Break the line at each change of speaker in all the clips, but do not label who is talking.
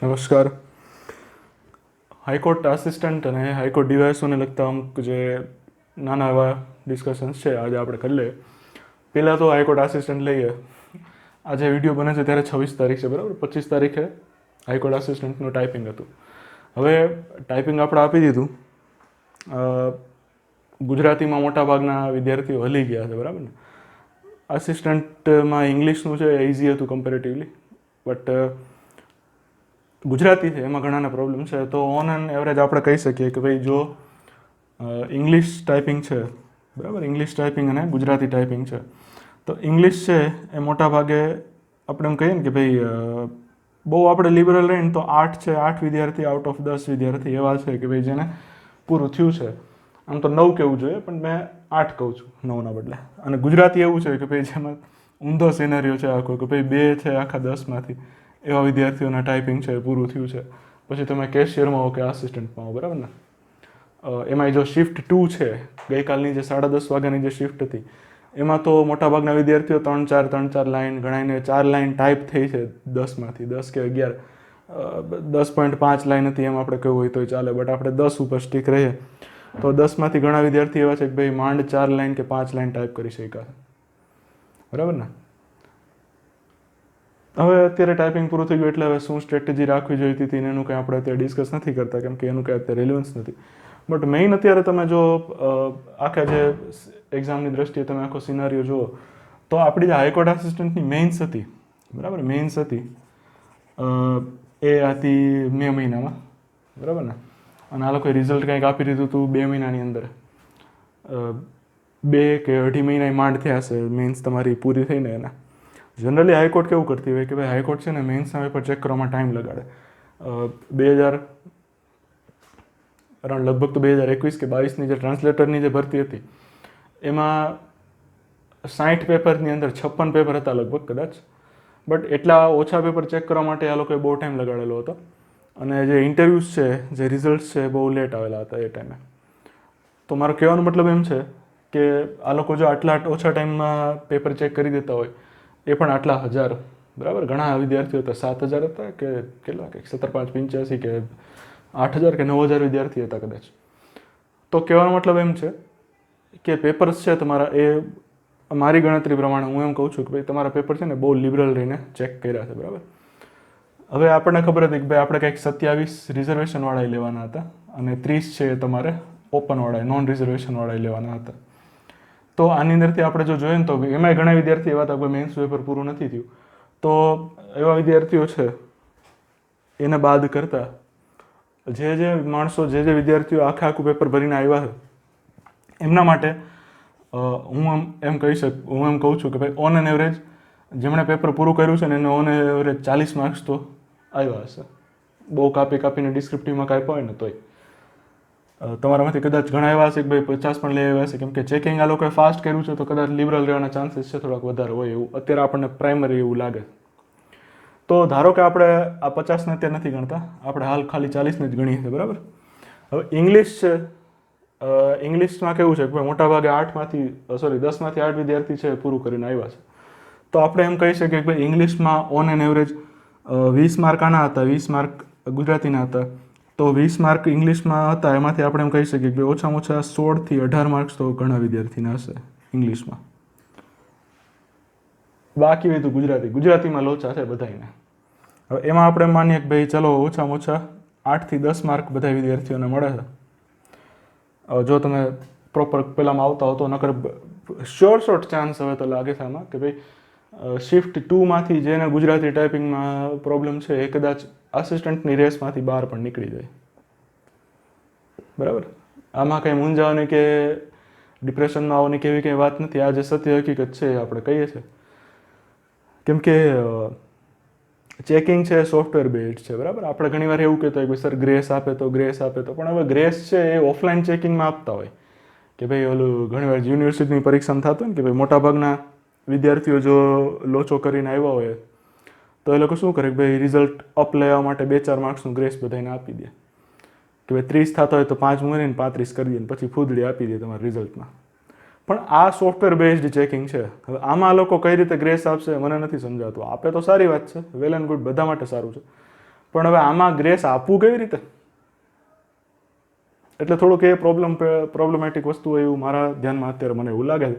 નમસ્કાર. High court assistant અને high court ડિવાઇસોને લગતા અમુક જે નાના એવા ડિસ્કશન્સ છે આજે આપણે કરી લઈએ. પહેલાં તો હાઈકોર્ટ આસિસ્ટન્ટ લઈએ. આજે વિડીયો બને છે ત્યારે 26 તારીખ છે, બરાબર. 25 તારીખે હાઈકોર્ટ આસિસ્ટન્ટનું ટાઈપિંગ હતું. હવે ટાઈપિંગ આપણે આપી દીધું. ગુજરાતીમાં મોટાભાગના વિદ્યાર્થીઓ હલી ગયા છે, બરાબર ને. આસિસ્ટન્ટમાં ઇંગ્લિશનું છે ઇઝી હતું કમ્પેરેટિવલી, બટ ગુજરાતી છે એમાં ઘણાના પ્રોબ્લેમ છે. તો ઓન એન્ડ એવરેજ આપણે કહી શકીએ કે ભાઈ જો ઇંગ્લિશ ટાઈપિંગ છે, બરાબર, ઇંગ્લિશ ટાઈપિંગ અને ગુજરાતી ટાઈપિંગ છે, તો ઇંગ્લિશ છે એ મોટા ભાગે આપણે એમ કહીએ ને કે ભાઈ બહુ આપણે લિબરલ રહીને તો 8 છે, 8 વિદ્યાર્થી આઉટ ઓફ 10 વિદ્યાર્થી એવા છે કે ભાઈ જેને પૂરું થયું છે. આમ તો 9 કહેવું જોઈએ, પણ મેં 8 કહું છું 9ના બદલે. અને ગુજરાતી એવું છે કે ભાઈ જેમાં ઊંધો સિનેરિયો છે આખો, કે ભાઈ 2 છે આખા 10માંથી એવા વિદ્યાર્થીઓના ટાઈપિંગ છે પૂરું થયું છે. પછી તમે કેશિયરમાં હો કે આસિસ્ટન્ટમાં હો, બરાબર ને. એમાં જો શિફ્ટ 2 છે, ગઈકાલની જે 10:30 વાગ્યાની જે શિફ્ટ હતી એમાં તો મોટાભાગના વિદ્યાર્થીઓ 3-4 લાઈન ગણાઈને 4 લાઈન ટાઈપ થઈ છે 10માંથી 10 કે 11. 10.5 લાઈન હતી એમ આપણે કહ્યું હોય તો ચાલે, બટ આપણે 10 ઉપર સ્ટીક રહીએ તો 10માંથી ઘણા વિદ્યાર્થી એવા છે કે ભાઈ માંડ 4 લાઈન કે 5 લાઈન ટાઈપ કરી શક્યા છે, બરાબર ને. હવે અત્યારે ટાઈપિંગ પૂરું થઈ ગયું એટલે હવે શું સ્ટ્રેટેજી રાખવી જોઈતી હતી એનું કંઈ આપણે અત્યારે ડિસ્કસ નથી કરતા, કેમ કે એનું કંઈ અત્યારે રિલેવન્સ નથી. બટ મેઇન અત્યારે તમે જો આખા જે એક્ઝામની દ્રષ્ટિએ તમે આખો સિનારીઓ જુઓ તો આપણી જે હાઈકોર્ટ આસિસ્ટન્ટની મેઇન્સ હતી, બરાબર, મેઇન્સ હતી એ હતી મે મહિનામાં, બરાબર ને. અને આ લોકોએ રિઝલ્ટ કંઈક આપી દીધું હતું 2 મહિનાની અંદર. 2 કે 2.5 મહિના માંડ થયા હશે મેઇન્સ તમારી પૂરી થઈને. એના જનરલી હાઈકોર્ટ કેવું કરતી હોય કે ભાઈ હાઈકોર્ટ છે ને મેઇન્સના પેપર ચેક કરવામાં ટાઈમ લગાડે. 2000 લગભગ તો 2021 કે 22ની જે ટ્રાન્સલેટરની જે ભરતી હતી એમાં 60 પેપરની અંદર 56 પેપર હતા લગભગ કદાચ, બટ એટલા ઓછા પેપર ચેક કરવા માટે આ લોકોએ બહુ ટાઈમ લગાડેલો હતો. અને જે ઇન્ટરવ્યૂઝ છે, જે રિઝલ્ટ્સ છે, બહુ લેટ આવેલા હતા એ ટાઈમે. તો મારો કહેવાનો મતલબ એમ છે કે આ લોકો જો આટલા ઓછા ટાઈમમાં પેપર ચેક કરી દેતા હોય, એ પણ આટલા હજાર, બરાબર, ઘણા વિદ્યાર્થીઓ હતા, 7,000 હતા કે કેટલા, કે 17,585 કે 8,000 કે 9,000 વિદ્યાર્થી હતા કદાચ. તો કહેવાનો મતલબ એમ છે કે પેપર્સ છે તમારા એ મારી ગણતરી પ્રમાણે હું એમ કહું છું કે ભાઈ તમારા પેપર છે ને બહુ લિબરલ રહીને ચેક કર્યા છે, બરાબર. હવે આપણને ખબર હતી કે ભાઈ આપણે કંઈક 27 રિઝર્વેશનવાળા લેવાના હતા અને 30 છે એ તમારે ઓપનવાળા નોન રિઝર્વેશનવાળા લેવાના હતા. તો આની અંદરથી આપણે જો જોઈએ ને તો એમાંય ઘણા વિદ્યાર્થી એવા હતા કોઈ મેન્સ પેપર પૂરું નથી થયું, તો એવા વિદ્યાર્થીઓ છે એને બાદ કરતા જે માણસો, જે વિદ્યાર્થીઓ આખું પેપર ભરીને આવ્યા છે એમના માટે હું એમ કહું છું કે ભાઈ ઓન એન એવરેજ જેમણે પેપર પૂરું કર્યું છે ને એને ઓન એવરેજ 40 માર્ક્સ તો આવ્યા હશે. બહુ કાપીને ડિસ્ક્રિપ્ટિવમાં કાપ્યા હોય ને તોય તમારામાંથી કદાચ ઘણા એવા હશે કે ભાઈ 50 પણ લઈ આવ્યા હશે, કેમ કે ચેકિંગ આ લોકોએ ફાસ્ટ કર્યું છે તો કદાચ લિબરલ રહેવાના ચાન્સીસ છે થોડાક વધારે હોય એવું અત્યારે આપણને પ્રાઇમરી એવું લાગે. તો ધારો કે આપણે આ 50ને અત્યારે નથી ગણતા, આપણે હાલ ખાલી 40ને જ ગણીએ છીએ, બરાબર. હવે ઇંગ્લિશ છે, ઇંગ્લિશમાં કેવું છે કે ભાઈ મોટાભાગે 10માંથી 8 વિદ્યાર્થી છે પૂરું કરીને આવ્યા છે. તો આપણે એમ કહી શકીએ કે ભાઈ ઇંગ્લિશમાં ઓન એન એવરેજ 20 માર્ક આના હતા, 20 માર્ક ગુજરાતીના હતા. તો 20 માર્ક ઇંગ્લિશમાં હતા, એમાંથી આપણે એમ કહી શકીએ કે ઓછામાં ઓછા 16થી 18 માર્ક્સ તો ઘણા વિદ્યાર્થીના હશે ઇંગ્લિશમાં. બાકી હોય તો ગુજરાતીમાં લોચા છે બધાને. હવે એમાં આપણે માનીએ કે ભાઈ ચલો ઓછામાં ઓછા 8થી 10 માર્ક બધા વિદ્યાર્થીઓને મળે છે. જો તમે પ્રોપર પહેલાંમાં આવતા હો તો, નકર શોર્ટ ચાન્સ હવે તો લાગે છે આમાં કે ભાઈ શિફ્ટ 2માંથી જેને ગુજરાતી ટાઈપિંગમાં પ્રોબ્લેમ છે એ કદાચ આસિસ્ટન્ટની રેસમાંથી બહાર પણ નીકળી જાય, બરાબર. આમાં કંઈ મૂંઝાવાની કે ડિપ્રેશનમાં આવવાની કે એવી કંઈ વાત નથી. આ જે સત્ય હકીકત છે એ આપણે કહીએ છીએ, કેમ કે ચેકિંગ છે સોફ્ટવેર બેઝડ છે, બરાબર. આપણે ઘણીવાર એવું કહેતા હોય કે સર ગ્રેસ આપે તો, પણ હવે ગ્રેસ છે એ ઓફલાઈન ચેકિંગમાં આપતા હોય કે ભાઈ ઓલું ઘણીવાર યુનિવર્સિટીની પરીક્ષામાં થતું હોય ને કે ભાઈ મોટાભાગના વિદ્યાર્થીઓ જો લોચો કરીને આવ્યા હોય તો એ લોકો શું કરે કે ભાઈ રિઝલ્ટ અપ લેવા માટે 2-4 માર્ક્સનું ગ્રેસ બધાને આપી દે કે ભાઈ 30 થતા હોય તો 5 મૂકીને 35 કરી દે, પછી ફૂદડી આપી દે તમારા રિઝલ્ટમાં. પણ આ સોફ્ટવેર બેઝડ ચેકિંગ છે. હવે આમાં લોકો કઈ રીતે ગ્રેસ આપશે મને નથી સમજાતું. આપે તો સારી વાત છે, વેલ એન્ડ ગુડ, બધા માટે સારું છે, પણ હવે આમાં ગ્રેસ આપવું કેવી રીતે? એટલે થોડુંક એ પ્રોબ્લેમેટિક વસ્તુ હોય એવું મારા ધ્યાનમાં અત્યારે મને એવું લાગે છે.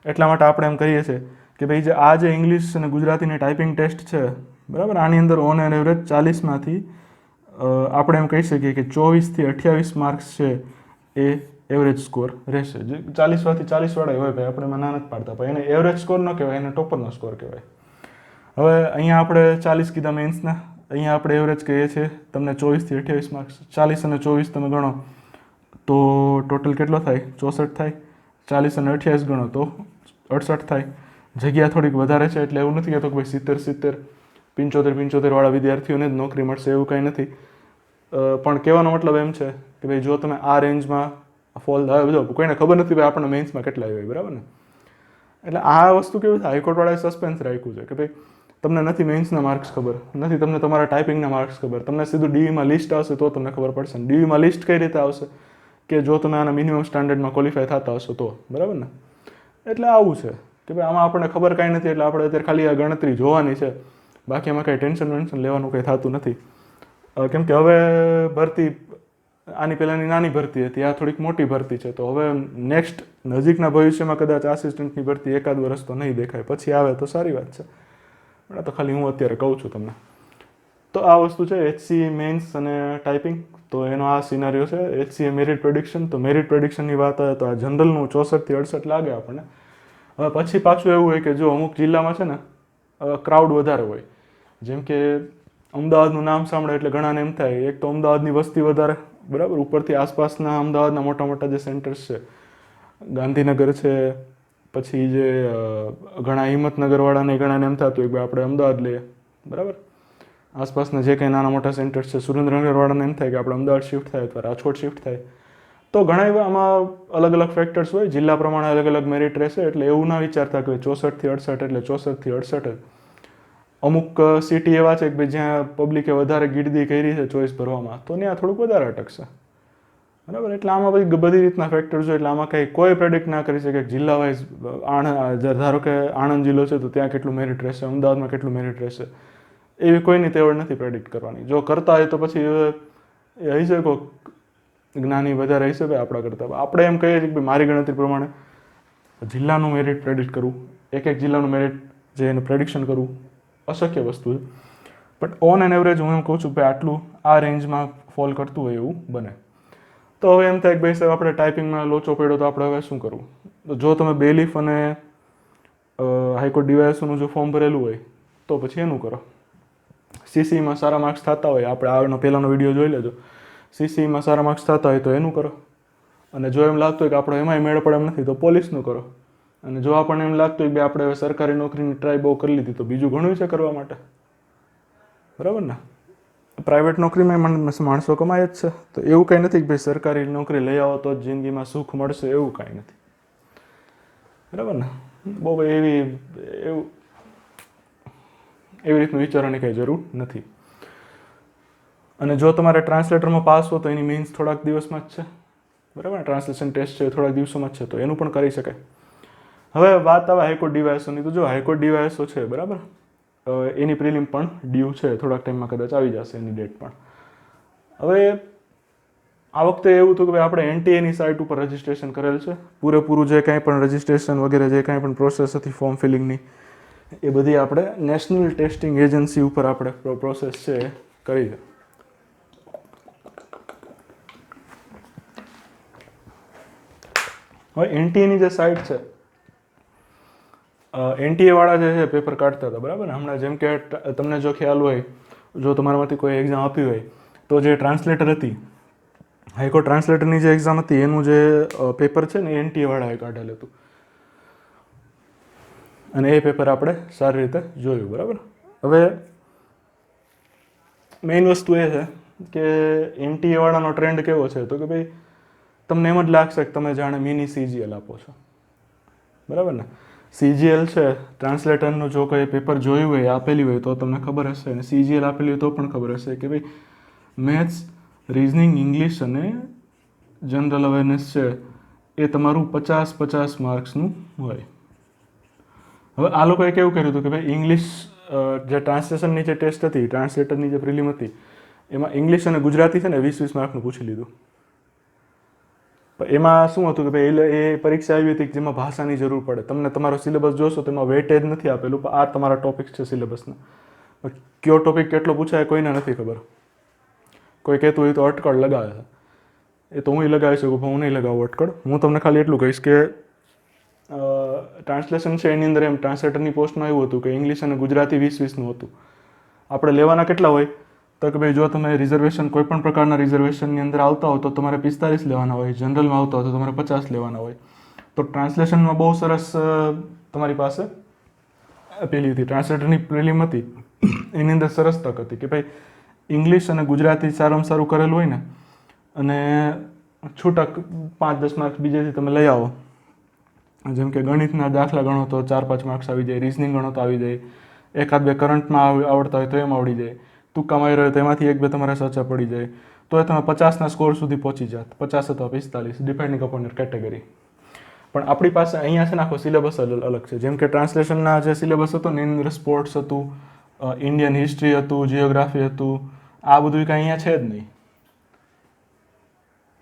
એટલા માટે આપણે એમ કહીએ છીએ કે ભાઈ આ જે ઇંગ્લિશ અને ગુજરાતીની ટાઈપિંગ ટેસ્ટ છે, બરાબર, આની અંદર ઓન એન એવરેજ 40માંથી આપણે એમ કહી શકીએ કે 24થી 28 માર્ક્સ છે એ એવરેજ સ્કોર રહેશે. 40માંથી 40વાળા હોય ભાઈ, આપણે એમાં ના નથી પાડતા, પણ એને એવરેજ સ્કોર ન કહેવાય, એને ટોપરનો સ્કોર કહેવાય. હવે અહીંયા આપણે 40 કીધા મેન્સના, અહીંયા આપણે એવરેજ કહીએ છીએ. તમને 24થી 28 માર્ક્સ, 40 અને 24 તમે ગણો તો ટોટલ કેટલો થાય? 64 થાય. 40 અને 28 ગણો તો 68 થાય. જગ્યા થોડીક વધારે છે એટલે એવું નથી કહેતો કે ભાઈ 70, 75 વાળા વિદ્યાર્થીઓને જ નોકરી મળશે, એવું કંઈ નથી. પણ કહેવાનો મતલબ એમ છે કે ભાઈ જો તમે આ રેન્જમાં ફોલ આવે, બધો કોઈને ખબર નથી ભાઈ આપણને મેન્સમાં કેટલા આવ્યા, બરાબર ને? એટલે આ વસ્તુ કેવું છે, હાઈકોર્ટવાળાએ સસ્પેન્સ રાખ્યું છે કે ભાઈ તમને નથી મેન્સના માર્ક્સ ખબર, નથી તમને તમારા ટાઈપિંગના માર્ક્સ ખબર, તમને સીધું ડીવીમાં લિસ્ટ આવશે તો તમને ખબર પડશે. ને ડીવીમાં લિસ્ટ કઈ રીતે આવશે? કે જો તમે આના મિનિમમ સ્ટાન્ડર્ડમાં ક્વોલિફાય થતા હશો તો, બરાબર ને? એટલે આવું છે કે ભાઈ આમાં આપણને ખબર કાંઈ નથી, એટલે આપણે અત્યારે ખાલી આ ગણતરી જોવાની છે, બાકી એમાં કંઈ ટેન્શન લેવાનું કંઈ થતું નથી. કેમ કે હવે ભરતી, આની પહેલાંની નાની ભરતી હતી, આ થોડીક મોટી ભરતી છે, તો હવે નેક્સ્ટ નજીકના ભવિષ્યમાં કદાચ આસિસ્ટન્ટની ભરતી એકાદ વર્ષ તો નહીં દેખાય, પછી આવે તો સારી વાત છે. પણ તો ખાલી હું અત્યારે કહું છું તમને. તો આ વસ્તુ છે HCE મેન્સ અને ટાઈપિંગ. તો એનો આ સિનારીઓ છે. HCE merit prediction. તો મેરિટ પ્રેડિક્શનની વાત આવે તો આ જનરલનું 64થી 68 લાગે આપણને. હવે પછી પાછું એવું હોય કે જો અમુક જિલ્લામાં છે ને ક્રાઉડ વધારે હોય, જેમ કે અમદાવાદનું નામ સાંભળે એટલે ઘણાને એમ થાય એક તો અમદાવાદની વસ્તી વધારે, બરાબર, ઉપરથી આસપાસના અમદાવાદના મોટા મોટા જે સેન્ટર્સ છે, ગાંધીનગર છે, પછી જે ઘણા હિંમતનગરવાળાને ઘણાને એમ થતું હોય કે આપણે અમદાવાદ લઈએ, બરાબર, આસપાસના જે કંઈ નાના મોટા સેન્ટર્સ છે, સુરેન્દ્રનગરવાળાને એમ થાય કે આપણે અમદાવાદ શિફ્ટ થાય અથવા રાજકોટ શિફ્ટ થાય. તો ઘણા એવા આમાં અલગ અલગ ફેક્ટર્સ હોય, જિલ્લા પ્રમાણે અલગ અલગ મેરિટ રહેશે. એટલે એવું ના વિચારતા કે 64થી 68 એટલે 64થી 68. અમુક સિટી એવા છે કે ભાઈ જ્યાં પબ્લિકે વધારે ગીર્દી કરી છે ચોઈસ ભરવામાં, તો ત્યાં થોડુંક વધારે અટકશે, બરાબર. એટલે આમાં પછી બધી રીતના ફેક્ટર્સ હોય, એટલે આમાં કંઈ કોઈ પ્રેડિક્ટ ના કરી શકે. જિલ્લા વાઇઝ ધારો કે આણંદ જિલ્લો છે તો ત્યાં કેટલું મેરિટ રહેશે, અમદાવાદમાં કેટલું મેરિટ રહેશે, એવી કોઈની તેવડ નથી પ્રેડિક્ટ કરવાની. જો કરતા હોય તો પછી એ હઈ શકો જ્ઞાની વધારે હશે ભાઈ આપણા કરતાં. આપણે એમ કહીએ છીએ કે મારી ગણતરી પ્રમાણે જિલ્લાનું મેરિટ પ્રેડિક્ટ કરવું, એક જિલ્લાનું મેરિટ જે એનું પ્રેડિક્શન કરવું અશક્ય વસ્તુ છે. બટ ઓન એન એવરેજ હું એમ કહું છું કે આટલું આ રેન્જમાં ફોલ કરતું હોય એવું બને. તો હવે એમ થાય કે ભાઈ સાહેબ આપણે ટાઈપિંગમાં લોચો પડ્યો તો આપણે હવે શું કરવું? તો જો તમે બેલીફ અને હાઈકોર્ટ ડીવાયએસઓનું જો ફોર્મ ભરેલું હોય તો પછી એનું કરો. CCEમાં સારા માર્ક્સ થતા હોય, આપણે આનો પહેલાંનો વિડીયો જોઈ લેજો, CCEમાં સારા માર્ક્સ થતા હોય તો એનું કરો. અને જો એમ લાગતું હોય કે આપણે એમાંય મેળ પડે એમ નથી તો પોલીસનું કરો. અને જો આપણને એમ લાગતું હોય કે આપણે હવે સરકારી નોકરીની ટ્રાય બહુ કરી લીધી તો બીજું ઘણું છે કરવા માટે, બરાબર ને? પ્રાઇવેટ નોકરીમાં માણસો કમાય જ છે, તો એવું કંઈ નથી કે ભાઈ સરકારી નોકરી લઈ આવો તો જ જિંદગીમાં સુખ મળશે, એવું કાંઈ નથી, બરાબર ને? બહુ એવી રીતનું વિચારવાની કંઈ જરૂર નથી. અને જો તમારે ટ્રાન્સલેટરમાં પાસ હો તો એની મીન્સ થોડાક દિવસમાં જ છે, બરાબર. ટ્રાન્સલેશન ટેસ્ટ છે થોડાક દિવસોમાં જ છે, તો એનું પણ કરી શકાય. હવે વાત આવે હાઈકોર્ટ ડીવાયએસઓની. તો જો હાઈકોર્ટ ડીવાયએસઓ છે, બરાબર, એની પ્રિલિમ પણ ડ્યુ છે, થોડાક ટાઈમમાં કદાચ આવી જશે એની ડેટ પણ. હવે આ વખતે એવું હતું કે ભાઈ આપણે NTAની સાઇટ ઉપર રજિસ્ટ્રેશન કરેલ છે. પૂરેપૂરું જે કાંઈ પણ રજિસ્ટ્રેશન વગેરે જે કાંઈ પણ પ્રોસેસ હતી ફોર્મ ફિલિંગની, એ બધી આપણે નેશનલ ટેસ્ટિંગ એજન્સી ઉપર આપણે પ્રોસેસ છે એ કરી છે. હવે NTA જે સાઇટ છે, NTA વાળા જે છે પેપર કાઢતા હતા, બરાબર ને? હમણાં જેમ કે તમને જો ખ્યાલ હોય, જો તમારામાંથી કોઈ એક્ઝામ આપી હોય તો જે ટ્રાન્સલેટર હતી, હાઈકોર્ટ ટ્રાન્સલેટરની જે એક્ઝામ હતી એનું જે પેપર છે ને એ NTA વાળાએ કાઢેલું હતું. અને એ પેપર આપણે સારી રીતે જોયું, બરાબર. હવે મેઇન વસ્તુ એ છે કે NTA વાળાનો ટ્રેન્ડ કેવો છે, તો કે ભાઈ તમને એમ જ લાગશે કે તમે જાણે મિની CGL આપો છો, બરાબર ને? CGL છે, ટ્રાન્સલેટરનું જો કોઈ પેપર જોયું હોય, આપેલી હોય તો તમને ખબર હશે, અને CGL આપેલી હોય તો પણ ખબર હશે કે ભાઈ મેથ્સ, રિઝનિંગ, ઇંગ્લિશ અને જનરલ અવેરનેસ છે એ તમારું 50-50 માર્ક્સનું હોય. હવે આ લોકોએ કેવું કર્યું હતું કે ભાઈ ઇંગ્લિશ જે ટ્રાન્સલેશનની જે ટેસ્ટ હતી, ટ્રાન્સલેટરની જે પ્રિલિમ હતી, એમાં ઇંગ્લિશ અને ગુજરાતી છે ને 20-20 માર્કનું પૂછી લીધું. પણ એમાં શું હતું કે ભાઈ એ પરીક્ષા આવી હતી જેમાં ભાષાની જરૂર પડે. તમને તમારો સિલેબસ જોશો તેમાં વેટેજ નથી આપેલું, પણ આ તમારા ટોપિક છે સિલેબસના. કયો ટોપિક કેટલો પૂછાય કોઈને નથી ખબર. કોઈ કહેતું હોય તો અટકળ લગાવે છે, એ તો હું લગાવી શકું પણ હું નહીં લગાવું અટકળ. હું તમને ખાલી એટલું કહીશ કે ટ્રાન્સલેશન છે એની અંદર એમ ટ્રાન્સલેટરની પોસ્ટમાં એવું હતું કે ઇંગ્લિશ અને ગુજરાતી 20-20નું હતું. આપણે લેવાના કેટલા હોય તો કે ભાઈ જો તમે રિઝર્વેશન કોઈ પણ પ્રકારના રિઝર્વેશનની અંદર આવતા હો તો તમારે 45 લેવાના હોય, જનરલમાં આવતા હોય તો તમારે 50 લેવાના હોય. તો ટ્રાન્સલેશનમાં બહુ સરસ તમારી પાસે પેલી હતી ટ્રાન્સલેટરની પ્રિલિમ હતી, એની અંદર સરસ તક હતી કે ભાઈ ઇંગ્લિશ અને ગુજરાતી સારામાં સારું કરેલું હોય ને અને છૂટક 5-10 માર્ક્સ બીજેથી તમે લઈ આવો. જેમ કે ગણિતના દાખલા ગણો તો 4-5 માર્ક્સ આવી જાય, રીઝનિંગ ગણો તો આવી જાય, 1-2 કરંટમાં આવડતા હોય તો એમ આવડી જાય, તુક્કામાં આવી રહ્યો તો એમાંથી 1-2 તમારા સાચા પડી જાય, તો એ તમે 50ના સ્કોર સુધી પહોંચી જાત, 50 અથવા 45 ડિપેન્ડિંગ અપોન યોર કેટેગરી. પણ આપણી પાસે અહીંયા છે ને આખો સિલેબસ અલગ છે. જેમ કે ટ્રાન્સલેશનના જે સિલેબસ હતો ને એની અંદર સ્પોર્ટ્સ હતું, ઇન્ડિયન હિસ્ટ્રી હતું, જિયોગ્રાફી હતું, આ બધું કાંઈ અહીંયા છે જ નહીં.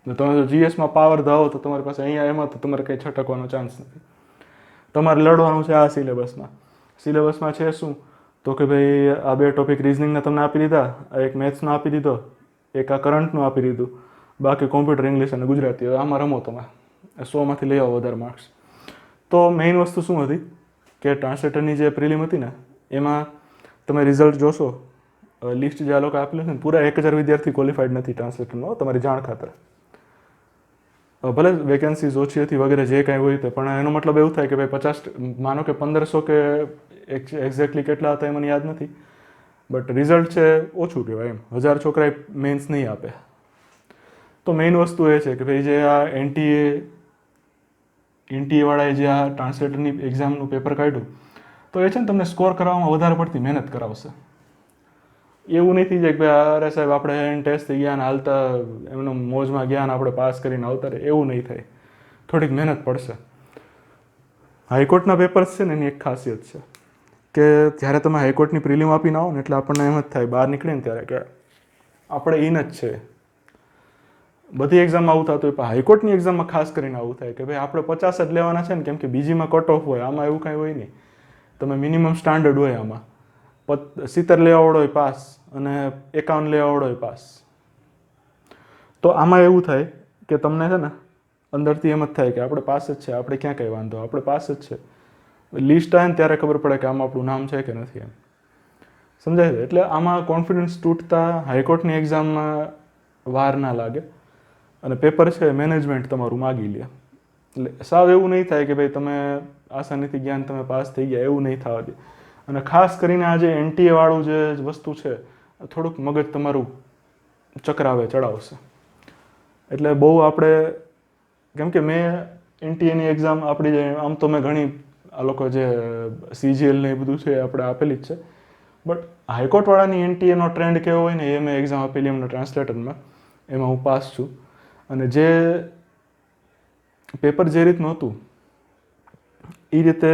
તમે જો જીએસમાં પાવર ધાવો તો તમારી પાસે અહીંયા એમાં તો તમારે કંઈ છટકવાનો ચાન્સ નથી. તમારે લડવાનું છે આ સિલેબસમાં. સિલેબસમાં છે શું તો કે ભાઈ આ 2 ટોપિક રિઝનિંગના તમને આપી દીધા, એક મેથ્સનો આપી દીધો, એક આ કરંટનું આપી દીધું, બાકી કોમ્પ્યુટર, ઇંગ્લિશ અને ગુજરાતી. હવે આમાં રમો તમે, 100માંથી લઈ આવો વધારે માર્ક્સ. તો મેઇન વસ્તુ શું હતી કે ટ્રાન્સલેટરની જે પ્રિલિમ હતી ને એમાં તમે રિઝલ્ટ જોશો, લિસ્ટ જે આ લોકો આપેલું છે ને પૂરા 1000 વિદ્યાર્થી ક્વોલિફાઈડ નથી ટ્રાન્સલેટરમાં, તમારી જાણ ખાતર. ભલે વેકેન્સીઝ ઓછી હતી વગેરે જે કાંઈ હોય તે, પણ એનો મતલબ એવું થાય કે ભાઈ 50 માનો કે 1500 કે એક્ઝેક્ટલી કેટલા હતા એ મને યાદ નથી, બટ રિઝલ્ટ છે ઓછું કહેવાય એમ. 1000 છોકરાએ મેન્સ નહીં આપે. તો મેઇન વસ્તુ એ છે કે ભાઈ જે આ એનટીએ વાળાએ જે આ ટ્રાન્સલેટરની એક્ઝામનું પેપર કાઢ્યું તો એ છે ને તમને સ્કોર કરવામાં વધારે પડતી મહેનત કરાવશે. એવું નહીં થઈ જાય કે ભાઈ અરે સાહેબ આપણે ટેસ્ટ થઈ ગયા ને હાલતા એમનો મોજમાં ગયા ને આપણે પાસ કરીને આવતા રહે, એવું નહીં થાય. થોડીક મહેનત પડશે. હાઈકોર્ટના પેપર્સ છે ને એની એક ખાસિયત છે કે જ્યારે તમે હાઈકોર્ટની પ્રિલિમ આપીને આવો ને એટલે આપણને એમ જ થાય બહાર નીકળીને ત્યારે કે આપણે ઇન જ છે. બધી એક્ઝામમાં આવું થતું હોય પણ હાઈકોર્ટની એક્ઝામમાં ખાસ કરીને આવું થાય કે ભાઈ આપણે 50 જ લેવાના છે ને, કેમ કે બીજીમાં કટ ઓફ હોય, આમાં એવું કાંઈ હોય નહીં. તમે મિનિમમ સ્ટાન્ડર્ડ હોય આમાં, 70 લેવા વાળો હોય પાસ અને 51 લેવા વાળો હોય પાસ. તો આમાં એવું થાય કે તમને છે ને અંદરથી એમ જ થાય કે આપણે પાસ જ છે, આપણે ક્યાં કંઈ વાંધો, આપણે પાસ જ છે. લિસ્ટ આવે ને ત્યારે ખબર પડે કે આમાં આપણું નામ છે કે નથી એમ. સમજાય છે? એટલે આમાં કોન્ફિડન્સ તૂટતા હાઈકોર્ટની એક્ઝામમાં વાર ના લાગે અને પેપર છે મેનેજમેન્ટ તમારું માગી લે. એટલે સાવ એવું નહીં થાય કે ભાઈ તમે આસાનીથી જ્ઞાન તમે પાસ થઈ ગયા, એવું નહીં થવા દે. અને ખાસ કરીને આ જે એનટીએ વાળું જે વસ્તુ છે થોડુંક મગજ તમારું ચક્રાવે ચડાવશે. એટલે બહુ આપણે, કેમ કે મેં એનટીએની એક્ઝામ આપણી જે આમ તો મેં ઘણી આ લોકો જે સીજીએલ ને એ બધું છે આપણે આપેલી જ છે, બટ હાઈકોર્ટવાળાની એનટીએનો ટ્રેન્ડ કેવો હોય ને એ મેં એક્ઝામ આપેલી એમના ટ્રાન્સલેટરમાં, એમાં હું પાસ છું. અને જે પેપર જે રીતનું હતું એ રીતે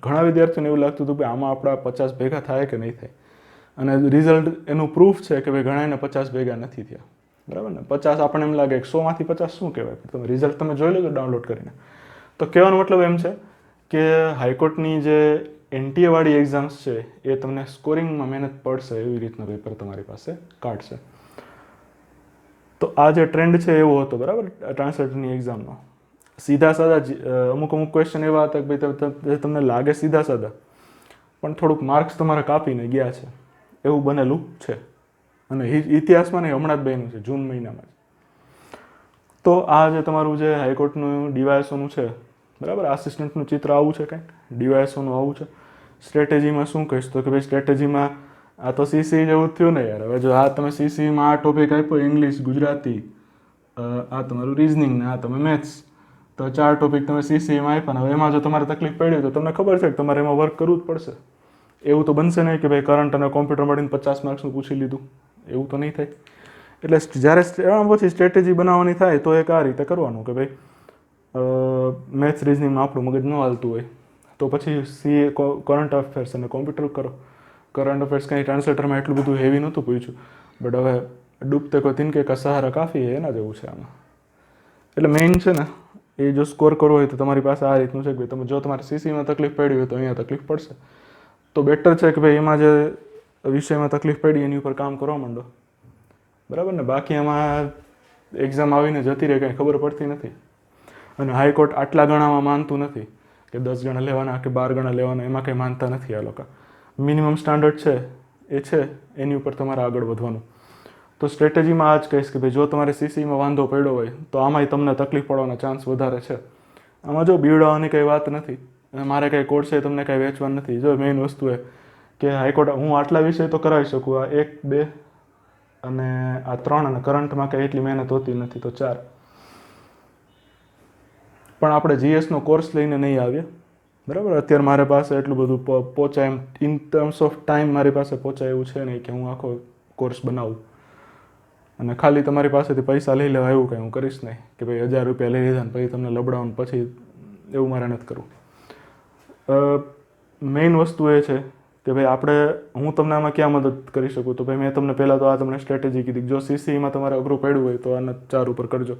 ઘણા વિદ્યાર્થીઓને એવું લાગતું હતું કે આમાં આપણા 50 ભેગા થાય કે નહીં થાય. અને રિઝલ્ટ એનું પ્રૂફ છે કે ભાઈ ઘણાને 50 ભેગા નથી થયા. બરાબર ને? 50 આપણને એમ લાગે 100માંથી 50 શું કહેવાય, તમે રિઝલ્ટ તમે જોઈ લેજો ડાઉનલોડ કરીને. તો કહેવાનો મતલબ એમ છે કે હાઈકોર્ટની જે એનટીએ વાળી એક્ઝામ્સ છે એ તમને સ્કોરિંગમાં મહેનત પડશે એવી રીતનો પેપર તમારી પાસે કાઢશે. તો આ જે ટ્રેન્ડ છે એવો હતો, બરાબર, ટ્રાન્સલેટરની એક્ઝામનો. સીધા સાદા અમુક ક્વેશ્ચન એવા હતા કે ભાઈ તમને લાગે સીધા સાદા પણ થોડુંક માર્ક્સ તમારા કાપીને ગયા છે, એવું બનેલું છે. અને ઇતિહાસમાં નહીં, હમણાં જ બન્યું છે જૂન મહિનામાં. તો આ જે તમારું જે હાઈકોર્ટનું ડીવાયએસઓનું છે, બરાબર, આસિસ્ટન્ટનું ચિત્ર આવું છે કાંઈક, ડીવાયએસઓનું આવું છે. સ્ટ્રેટેજીમાં શું કહીશ તો કે ભાઈ સ્ટ્રેટેજીમાં આ તો સીસી જેવું થયું ને યાર. હવે જો આ તમે સીસીમાં આ ટોપિક આપ્યો ઇંગ્લિશ, ગુજરાતી, આ તમારું રિઝનિંગ ને આ તમે મેથ્સ, તો 4 ટોપિક તમે સીસીમાં આપ્યા. હવે એમાં જો તમારે તકલીફ પડી તો તમને ખબર છે કે તમારે એમાં વર્ક કરવું જ પડશે. એવું તો બનશે નહીં કે ભાઈ કરંટ અને કોમ્પ્યુટર મળીને 50 માર્ક્સનું પૂછી લીધું, એવું તો નહીં થાય. એટલે જ્યારે પછી સ્ટ્રેટેજી બનાવવાની થાય તો એક આ રીતે કરવાનું કે ભાઈ મેથ્સ રિઝનિંગમાં આપણું મગજ ન હાલતું હોય તો પછી સીએ કરંટ અફેર્સ અને કોમ્પ્યુટર કરો. કરંટ અફેર્સ કંઈ ટ્રાન્સલેટરમાં એટલું બધું હેવી નહોતું પૂછ્યું, બટ હવે ડૂબતે કો તિનકે કા સહારા કાફી હે એના જેવું છે આમાં. એટલે મેઇન છે ને એ જો સ્કોર કરવો હોય તો તમારી પાસે આ રીતનું છે કે ભાઈ તમે જો તમારે સીસીમાં તકલીફ પડી હોય તો અહીંયા તકલીફ પડશે, તો બેટર છે કે ભાઈ એમાં જે વિષયમાં તકલીફ પડી એની ઉપર કામ કરવા માંડો, બરાબર ને. બાકી એમાં એક્ઝામ આવીને જતી રહે, કાંઈ ખબર પડતી નથી. અને હાઈકોર્ટ આટલા ગણામાં માનતું નથી કે 10 ગણા લેવાના કે 12 ગણા લેવાના, એમાં કંઈ માનતા નથી આ લોકો. મિનિમમ સ્ટાન્ડર્ડ છે એ છે, એની ઉપર તમારે આગળ વધવાનું. તો સ્ટ્રેટેજીમાં આ જ કહીશ કે ભાઈ જો તમારે સીસીમાં વાંધો પડ્યો હોય તો આમાંય તમને તકલીફ પડવાના ચાન્સ વધારે છે. આમાં જો બીવડાવવાની કંઈ વાત નથી, અને મારે કંઈ કોર્સ છે તમને કંઈ વેચવાનું નથી. જો મેઇન વસ્તુ એ કે હાઈકોર્ટ હું આટલા વિષય તો કરાવી શકું, આ 1, 2 અને આ 3, અને કરંટમાં કંઈ એટલી મહેનત હોતી નથી તો 4. પણ આપણે જીએસનો કોર્સ લઈને નહીં આવીએ, બરાબર. અત્યારે મારી પાસે એટલું બધું પહોંચાય એમ ઇન ટર્મ્સ ઓફ ટાઈમ મારી પાસે પહોંચાય એવું છે નહીં કે હું આખો કોર્સ બનાવું અને ખાલી તમારી પાસેથી પૈસા લઈ લેવા એવું કંઈ હું કરીશ નહીં કે ભાઈ 1000 રૂપિયા લઈ લીધા ને પછી તમને લબડાવું પછી, એવું મારે નથી કરવું. મેઇન વસ્તુ એ છે કે ભાઈ આપણે, હું તમને આમાં ક્યાં મદદ કરી શકું, તો ભાઈ મેં તમને પહેલાં તો આ તમને સ્ટ્રેટેજી કીધી. જો સીસીમાં તમારે અઘરું પડ્યું હોય તો આને 4 ઉપર કરજો,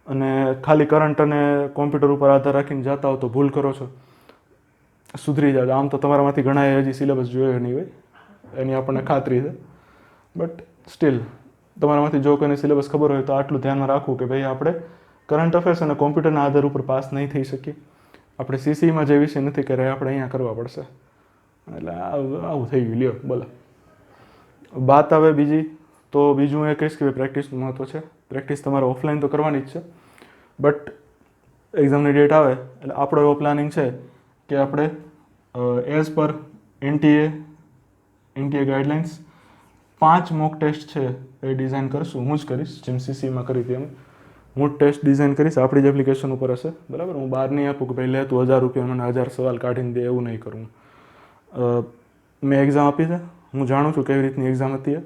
અને ખાલી કરંટ અને કોમ્પ્યુટર ઉપર આધાર રાખીને જતા હો તો ભૂલ કરો છો, સુધરી જાજો. આમ તો તમારામાંથી ઘણા હજી સિલેબસ જોયો નહીં હોય, એની આપણને ખાતરી છે, બટ સ્ટીલ તમારામાંથી જો કોઈને સિલેબસ ખબર હોય તો આટલું ધ્યાનમાં રાખવું કે ભાઈ આપણે કરંટ અફેર્સ અને કોમ્પ્યુટરના આધાર ઉપર પાસ નહીં થઈ શકીએ. આપણે સીસીમાં જે વિષય નથી કર્યા આપણે અહીંયા કરવા પડશે. એટલે આવું થઈ ગયું. લ્યો બોલો. વાત આવે બીજી, તો બીજું એ કહીશ કે પ્રેક્ટિસનું મહત્ત્વ છે. પ્રેક્ટિસ તમારે ઓફલાઈન તો કરવાની જ છે, બટ એક્ઝામની ડેટ આવે એટલે આપણો એવો પ્લાનિંગ છે કે આપણે as per NTA guidelines 5 mock test છે એ ડિઝાઇન કરશું. હું જ કરીશ, જેમ સીસીમાં કરી હતી એમ હું જ ટેસ્ટ ડિઝાઇન કરીશ. આપણી જ એપ્લિકેશન ઉપર હશે, બરાબર. હું બહાર નહીં આપું કે ભાઈ લે તું 1000 રૂપિયા મને 1000 સવાલ કાઢીને દે, એવું નહીં કરું. મેં એક્ઝામ આપી છે, હું જાણું છું કેવી રીતની એક્ઝામ હતી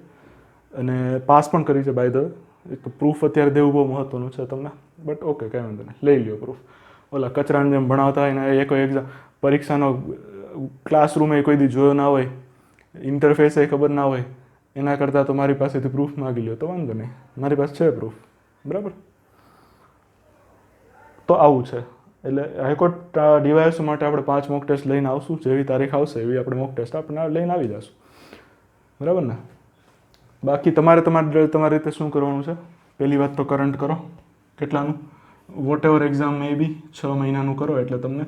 અને પાસ પણ કરી છે. બાય ધ વે એક પ્રૂફ અત્યારે દેવું બહુ મહત્ત્વનું છે તમને, બટ ઓકે કંઈ વાંધો નહીં, લઈ લ્યો પ્રૂફ. ઓલા કચરાને જેમ ભણાવતા હોય ને એ કોઈ એક્ઝામ પરીક્ષાનો ક્લાસરૂમ એ કોઈ દી જોયો ના હોય, ઇન્ટરફેસ એ ખબર ના હોય, એના કરતાં તો મારી પાસેથી પ્રૂફ માગી લ્યો તો વાંધો નહીં, મારી પાસે છે પ્રૂફ, બરાબર. તો આવું છે. એટલે હાઈકોર્ટ ડીવાયએસ માટે આપણે 5 મોક ટેસ્ટ લઈને આવશું. જેવી તારીખ આવશે એવી આપણે મોક ટેસ્ટ આપણે લઈને આવી જશું, બરાબર ને. બાકી તમારી રીતે શું કરવાનું છે? પહેલી વાત તો કરંટ કરો. કેટલાનું? વોટ એવર એક્ઝામ મે બી 6 મહિનાનું કરો એટલે તમને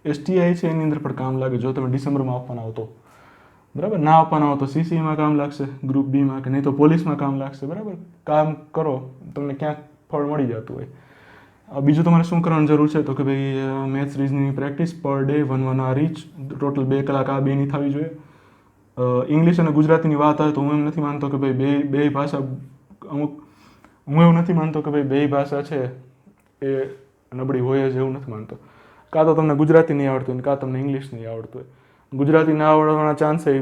એસટીઆઈ છે એની અંદર પણ કામ લાગે. જો તમે ડિસેમ્બરમાં આપવાના હો તો, બરાબર. ના આપવાના હો તો સીસીમાં કામ લાગશે, ગ્રુપ બીમાં, કે નહીં તો પોલીસમાં કામ લાગશે, બરાબર. કામ કરો, તમને ક્યાંક ફળ મળી જતું હોય. બીજું તમારે શું કરવાની જરૂર છે તો કે ભાઈ મેથ્સ રિઝનિંગની practice per day 1 hour each, total 2 કલાક આ બેની થવી જોઈએ. ઇંગ્લિશ અને ગુજરાતીની વાત આવે તો હું એમ નથી માનતો કે ભાઈ બે ભાષા હું એવું નથી માનતો કે ભાઈ બે ભાષા છે એ નબળી હોય જ, એવું નથી માનતો. કાં તો તમને ગુજરાતી નહીં આવડતું હોય, કાં તમને ઇંગ્લિશ નહીં આવડતું હોય. ગુજરાતી ના આવડવાના ચાન્સ એ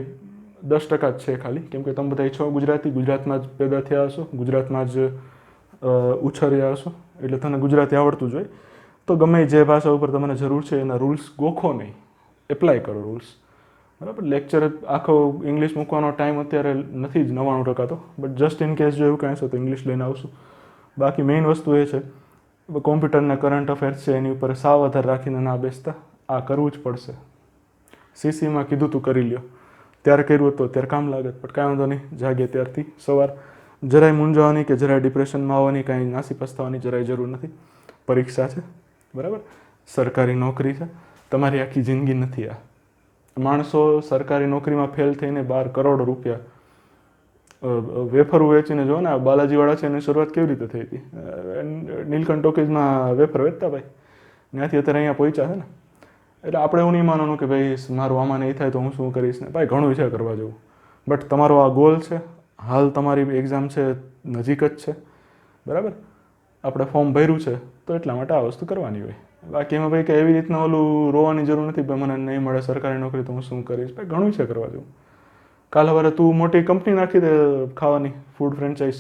10% જ છે ખાલી, કેમ કે તમે બધા છો ગુજરાતમાં જ પેદા થયા હશો, ગુજરાતમાં જ ઉછર્યા હશો, એટલે તમને ગુજરાતી આવડતું જ હોય. તો ગમે જે ભાષા ઉપર તમને જરૂર છે એના રૂલ્સ ગોખો નહીં, એપ્લાય કરો રૂલ્સ, બરાબર. લેક્ચર આખો ઇંગ્લિશ મૂકવાનો ટાઈમ અત્યારે નથી જ 99% તો, બટ જસ્ટ ઇન કેસ જો એવું કાંઈ છે તો ઇંગ્લિશ લઈને આવશું. બાકી મેઇન વસ્તુ એ છે કોમ્પ્યુટરના કરંટ અફેર્સ છે એની ઉપર સાવ આધાર રાખીને ના બેસતા, આ કરવું જ પડશે. સીસીમાં કીધું તું કરી લ્યો, ત્યારે કર્યું હતું ત્યારે કામ લાગે, પણ કાંઈ વાંધો નહીં, જાગે ત્યારથી સવાર. જરાય મૂંઝાવાની કે જરાય ડિપ્રેશનમાં આવવાની કાંઈ નાસી પસ્તાવાની જરાય જરૂર નથી. પરીક્ષા છે, બરાબર. સરકારી નોકરી છે, તમારી આખી જિંદગી નથી આ. માણસો સરકારી નોકરીમાં ફેલ થઈને 12 કરોડ રૂપિયા વેફર વેચીને જો ને, બાલાજીવાળા છે એની શરૂઆત કેવી રીતે થઈ હતી? નીલકંઠ ટોકીઝમાં વેફર વેચતા ભાઈ, ત્યાંથી અત્યારે અહીંયા પહોંચ્યા છે ને. એટલે આપણે એવું નહીં માનવાનું કે ભાઈ મારું આમાં નહીં થાય તો હું શું કરીશ ને. ભાઈ ઘણું છે કરવા જેવું, બટ તમારો આ ગોલ છે, હાલ તમારી એક્ઝામ છે નજીક જ છે, બરાબર. આપણે ફોર્મ ભર્યું છે તો એટલા માટે આ વસ્તુ કરવાની હોય. બાકી એમાં ભાઈ કે એવી રીતના ઓલું રોવાની જરૂર નથી, ભાઈ મને નહીં મળે સરકારી નોકરી તો હું શું કરીશ. ભાઈ ઘણું છે કરવા જેવું. કાલ સવારે તું મોટી કંપની નાખી દે ખાવાની, ફૂડ ફ્રેન્ચાઇઝ,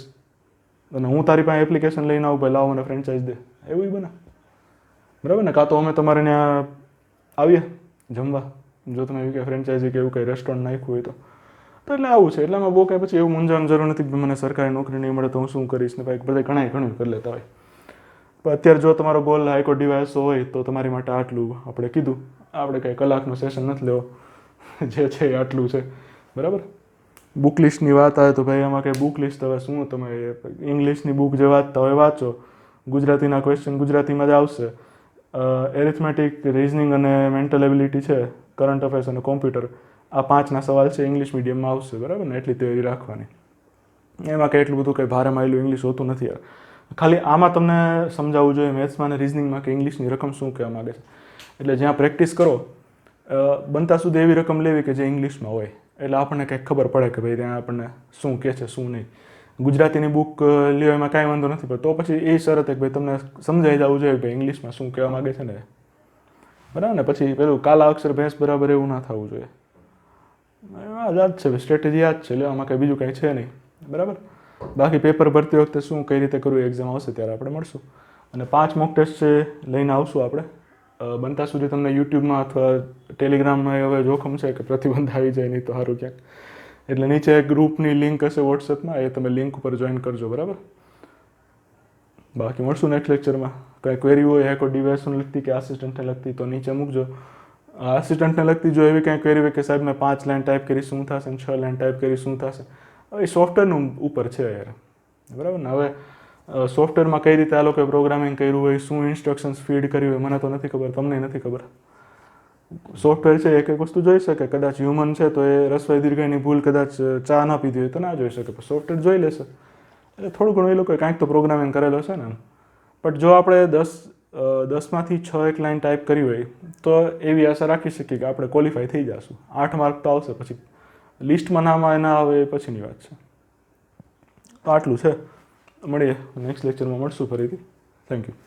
અને હું તારી પાસે એપ્લિકેશન લઈને આવું ભાઈ લાવો મને ફ્રેન્ચાઇઝ દે, એવું બને, બરાબર ને. કાં તો અમે તમારે ત્યાં આવીએ જમવા, જો તમે એવી કંઈ ફ્રેન્ચાઇઝી કે એવું કંઈ રેસ્ટોરન્ટ નાખ્યું હોય તો તો એટલે આવું છે. એટલામાં બહુ કાંઈ પછી એવું મૂંઝાવાની જરૂર નથી કે મને સરકારી નોકરી નહીં મળે તો હું શું કરીશ ને ભાઈ બધા ઘણું કરી લેતા હોય. પણ અત્યારે જો તમારો ગોલ હાઈકોર્ટ ડિવાઇસો હોય તો તમારી માટે આટલું આપણે કીધું. આપણે કંઈ કલાકનો સેશન નથી લેવો, જે છે એ આટલું છે બરાબર. બુક લિસ્ટની વાત આવે તો ભાઈ આમાં કંઈ બુક લિસ્ટ હવે શું, તમે ઇંગ્લિશની બુક જે વાંચતા હોય વાંચો, ગુજરાતીના ક્વેશ્ચન ગુજરાતીમાં જ આવશે, એરિથમેટિક, રિઝનિંગ અને મેન્ટલ એબિલિટી છે, કરંટ અફેર્સ અને કોમ્પ્યુટર, આ 5ના સવાલ છે ઇંગ્લિશ મીડિયમમાં આવશે બરાબર ને, એટલી તૈયારી રાખવાની. એમાં કંઈ એટલું બધું કંઈ ભારે માયલું ઇંગ્લિશ હોતું નથી યાર. ખાલી આમાં તમને સમજાવવું જોઈએ મેથ્સમાં અને રિઝનિંગમાં કે ઇંગ્લિશની રકમ શું કહેવા માગે છે. એટલે જ્યાં પ્રેક્ટિસ કરો બનતા સુધી એવી રકમ લેવી કે જે ઇંગ્લિશમાં હોય, એટલે આપણને કંઈક ખબર પડે કે ભાઈ ત્યાં આપણને શું કહે છે શું નહીં. ગુજરાતીની બુક લ્યો એમાં કાંઈ વાંધો નથી, પણ તો પછી એ શરત કે ભાઈ તમને સમજાઈ જવું જોઈએ ભાઈ ઇંગ્લિશમાં શું કહેવા માગે છે ને, બરાબર ને. પછી પેલું કાલા અક્ષર ભેંસ બરાબર એવું ના થવું જોઈએ. આ જ છે સ્ટ્રેટેજી, આ જ છે. એટલે આમાં કંઈ બીજું કંઈ છે નહીં બરાબર. બાકી પેપર ભરતી વખતે શું કઈ રીતે કરવું, એક્ઝામ આવશે ત્યારે આપણે મળશું. અને 5 મોક ટેસ્ટ છે લઈને આવશું આપણે. બનતા સુધી તમને યુટ્યુબમાં અથવા ટેલિગ્રામમાં હવે જોખમ છે કે પ્રતિબંધ આવી જાય નહીં તો સારું ક્યાંક. એટલે નીચે એક ગ્રુપની લિંક હશે વોટ્સએપમાં, એ તમે લિંક ઉપર જોઈન કરજો બરાબર. બાકી મળશું નેક્સ્ટ લેક્ચરમાં. કંઈ ક્વેરી હોય હાઈકોર્ટ ડિવાઇસને લગતી કે આસિસ્ટન્ટને લગતી તો નીચે મૂકજો. આસિસ્ટન્ટને લગતી જો એવી કંઈ ક્વેરી હોય કે સાહેબ મેં 5 લાઈન ટાઈપ કરી શું થશે ને 6 લાઈન ટાઈપ કરી શું થશે, એ સોફ્ટવેરનું ઉપર છે યાર બરાબર ને. હવે સોફ્ટવેરમાં કઈ રીતે આ લોકોએ પ્રોગ્રામિંગ કર્યું હોય, શું ઇન્સ્ટ્રક્શન્સ ફીડ કરી હોય, મને તો નથી ખબર, તમને નથી ખબર. સોફ્ટવેર છે એક એક વસ્તુ જોઈ શકે, કદાચ હ્યુમન છે તો એ રસવાઈ દીર્ઘાની ભૂલ કદાચ ચા ના પીધી હોય તો ના જોઈ શકે, પણ સોફ્ટવેર જોઈ લેશે. એટલે થોડું ઘણું એ લોકોએ કાંઈક તો પ્રોગ્રામિંગ કરેલો છે ને. બટ જો આપણે 10માંથી 6 એક લાઈન ટાઈપ કરી હોય તો એવી આશા રાખી શકીએ કે આપણે ક્વોલિફાય થઈ જશું. 8 માર્ક તો આવશે, પછી લિસ્ટમાં નામ ના આવે એ પછીની વાત છે. તો આટલું છે. મળીએ નેક્સ્ટ લેક્ચરમાં, મળશું ફરીથી. Thank you.